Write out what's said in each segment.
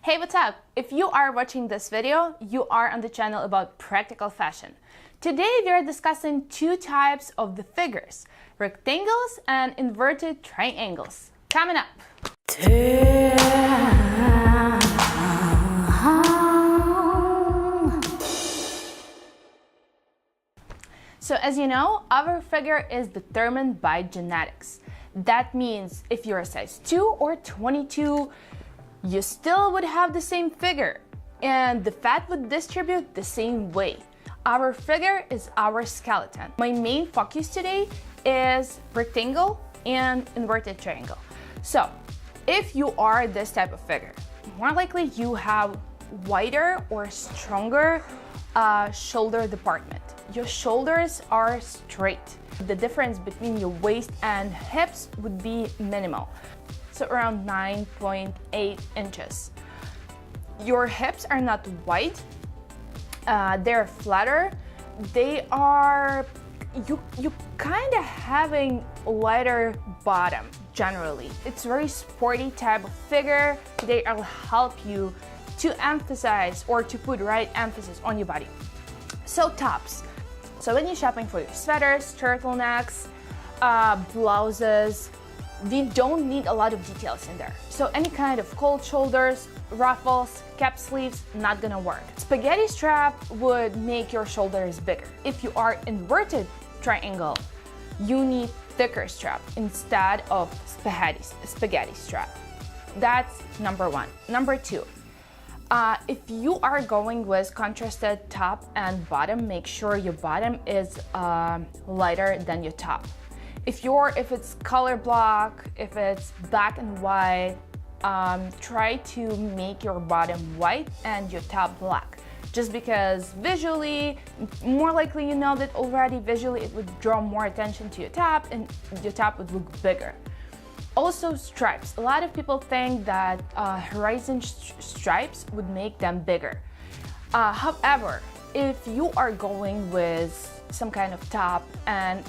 Hey, what's up? If you are watching this video, you are on the channel about practical fashion. Today we are discussing two types of the figures, rectangles and inverted triangles. Coming up. So as you know, our figure is determined by genetics. That means if you're a size 2 or 22, you still would have the same figure and the fat would distribute the same way. Our figure is our skeleton. My main focus today is rectangle and inverted triangle. So if you are this type of figure, more likely you have wider or stronger shoulder department. Your shoulders are straight. The difference between your waist and hips would be minimal. So around 9.8 inches. Your hips are not wide, they're flatter. They are, you kind of having lighter bottom generally. It's very sporty type of figure. They'll help you to emphasize or to put right emphasis on your body. So tops. So when you're shopping for your sweaters, turtlenecks, blouses, we don't need a lot of details in there. So any kind of cold shoulders, ruffles, cap sleeves, not gonna work. Spaghetti strap would make your shoulders bigger. If you are inverted triangle, you need thicker strap instead of spaghetti strap. That's number one. Number two, if you are going with contrasted top and bottom, make sure your bottom is lighter than your top. If it's color block, if it's black and white, try to make your bottom white and your top black. Just because visually, more likely you know that already visually it would draw more attention to your top and your top would look bigger. Also stripes. A lot of people think that horizon stripes would make them bigger. However, if you are going with some kind of top and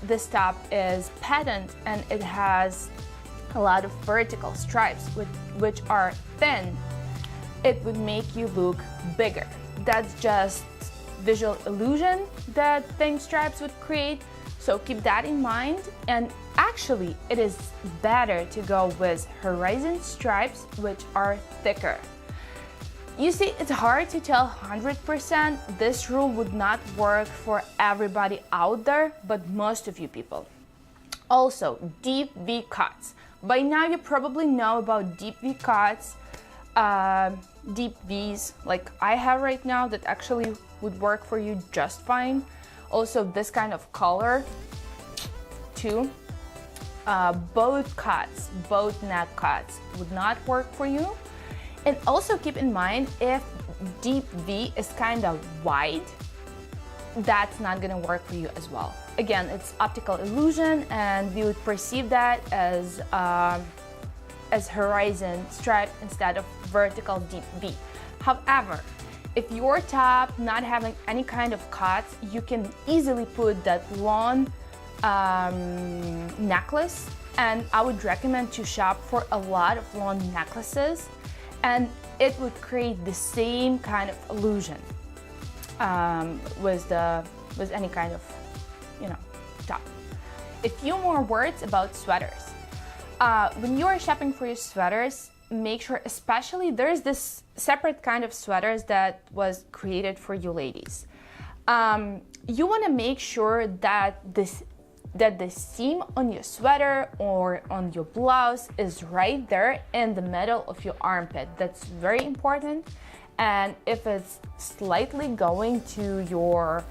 this top is patterned and it has a lot of vertical stripes which are thin, it would make you look bigger. That's just visual illusion that thin stripes would create. So keep that in mind, and actually it is better to go with horizon stripes which are thicker. You see, it's hard to tell 100%. This rule would not work for everybody out there, but most of you people. Also, deep V cuts. By now you probably know about deep V cuts, deep V's like I have right now that actually would work for you just fine. Also this kind of color too. Both neck cuts would not work for you. And also keep in mind, if deep V is kind of wide, that's not gonna work for you as well. Again, it's optical illusion and we would perceive that as horizon stripe instead of vertical deep V. However, if your top not having any kind of cuts, you can easily put that long necklace, and I would recommend to shop for a lot of long necklaces, and it would create the same kind of illusion with any kind of, top. A few more words about sweaters. When you are shopping for your sweaters, make sure, especially there's this separate kind of sweaters that was created for you ladies. You want to make sure that the seam on your sweater or on your blouse is right there in the middle of your armpit. That's very important. And if it's slightly going to your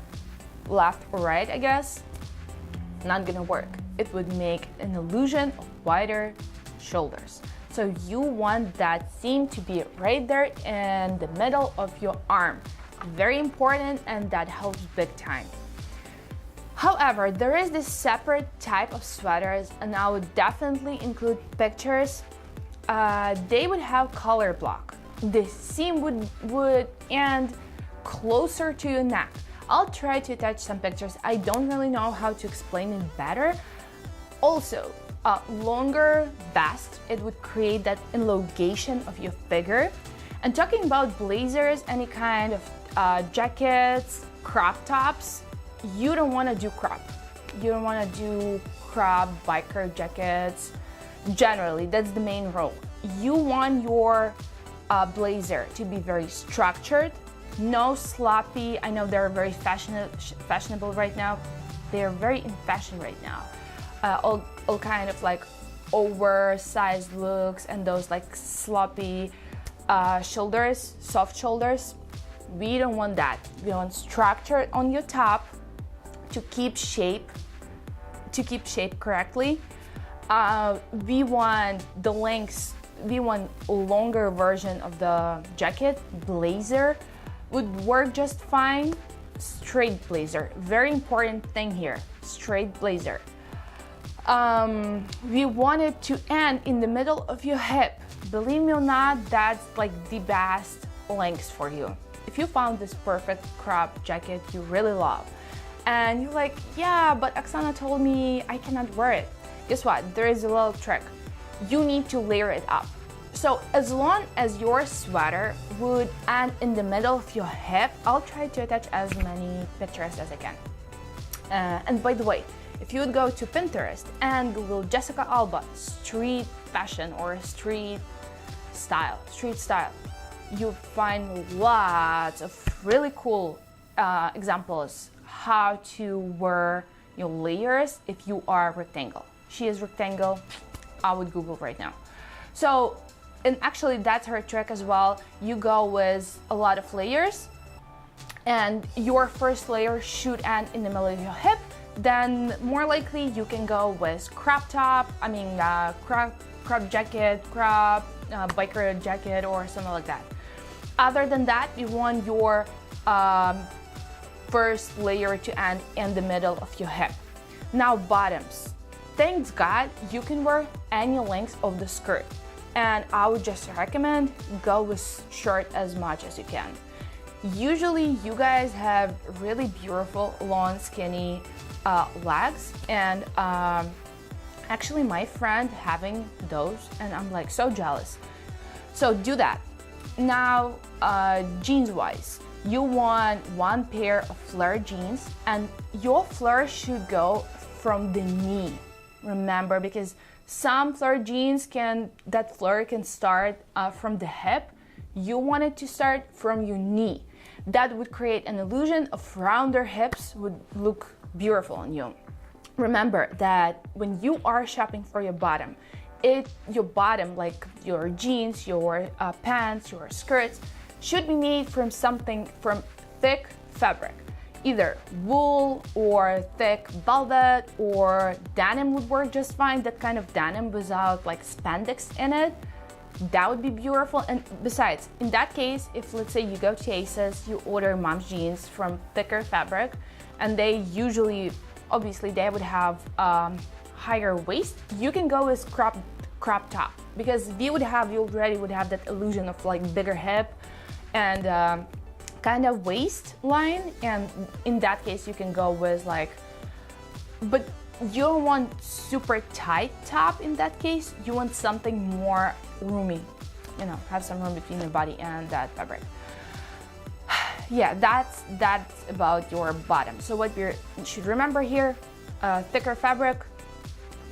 left or right, I guess, not gonna work. It would make an illusion of wider shoulders. So you want that seam to be right there in the middle of your arm. Very important, and that helps big time. However, there is this separate type of sweaters, and I would definitely include pictures. They would have color block. The seam would end closer to your neck. I'll try to attach some pictures. I don't really know how to explain it better. Also, longer vest, it would create that elongation of your figure. And talking about blazers, any kind of jackets, crop tops, you don't want to do crop. You don't want to do crop biker jackets. Generally, that's the main rule. You want your blazer to be very structured, no sloppy. I know they're very fashionable right now. They're very in fashion right now. All kind of like oversized looks and those like sloppy shoulders, soft shoulders. We don't want that. We want structure on your top to keep shape correctly. We want the lengths. We want a longer version of the jacket. Blazer would work just fine. Straight blazer, very important thing here. Straight blazer. We want it to end in the middle of your hip. Believe me or not, that's like the best length for you. If you found this perfect crop jacket you really love, and you're like, yeah, but Oksana told me I cannot wear it. Guess what? There is a little trick. You need to layer it up. So as long as your sweater would end in the middle of your hip, I'll try to attach as many pictures as I can. And by the way, if you would go to Pinterest and Google Jessica Alba street fashion or street style, you'll find lots of really cool examples how to wear your layers if you are rectangle. She is rectangle, I would Google right now. So, and actually that's her trick as well. You go with a lot of layers and your first layer should end in the middle of your hip. Then more likely you can go with crop top, crop jacket, biker jacket or something like that. Other than that, you want your first layer to end in the middle of your hip. Now bottoms. Thank God you can wear any length of the skirt. And I would just recommend go with short as much as you can. Usually you guys have really beautiful, long, skinny legs, and actually my friend having those, and I'm like so jealous. So do that. Now jeans wise, you want one pair of flare jeans, and your flare should go from the knee. Remember, because some flare jeans that flare can start from the hip. You want it to start from your knee. That would create an illusion of rounder hips, would look beautiful on you. Remember that when you are shopping for your bottom, your bottom, like your jeans, your pants, your skirts, should be made from thick fabric. Either wool or thick velvet or denim would work just fine. That kind of denim without like spandex in it, that would be beautiful. And besides, in that case, if let's say you go to ASOS, you order mom's jeans from thicker fabric, and they usually, obviously they would have higher waist, you can go with crop top, because you already would have that illusion of like bigger hip and kind of waistline, and in that case you can go with like, but you don't want super tight top in that case. You want something more roomy, have some room between your body and that fabric. Yeah, that's about your bottom. So what you should remember here, thicker fabric,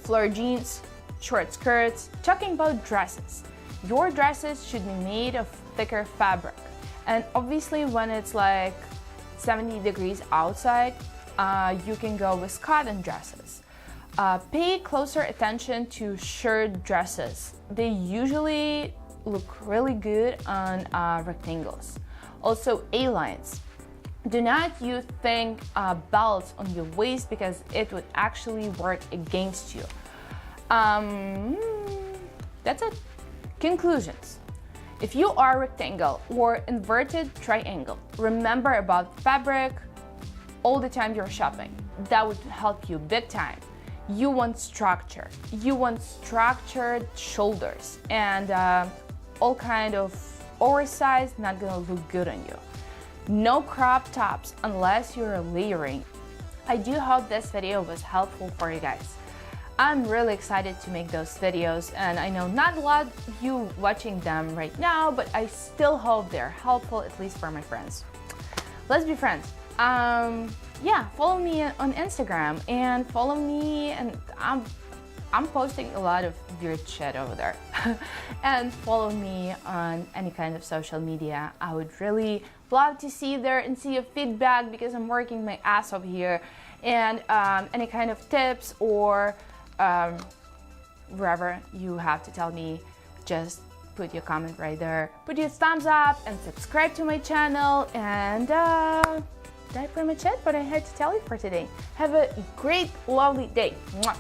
flare jeans, short skirts. Talking about dresses, your dresses should be made of thicker fabric. And obviously when it's like 70 degrees outside, you can go with cotton dresses. Pay closer attention to shirt dresses. They usually look really good on rectangles. Also A-lines. Do not use thin belts on your waist, because it would actually work against you. That's it. Conclusions. If you are rectangle or inverted triangle, remember about fabric all the time you're shopping. That would help you big time. You want structure. You want structured shoulders, and all kind of oversized, not gonna look good on you. No crop tops unless you're layering. I do hope this video was helpful for you guys. I'm really excited to make those videos, and I know not a lot of you watching them right now, but I still hope they're helpful, at least for my friends. Let's be friends. Yeah, follow me on Instagram and follow me, and I'm posting a lot of weird shit over there. And follow me on any kind of social media. I would really love to see you there and see your feedback, because I'm working my ass off here. And any kind of tips or wherever you have to tell me, just put your comment right there. Put your thumbs up and subscribe to my channel. And that's pretty much it what I had to tell you for today. Have a great, lovely day. Mwah.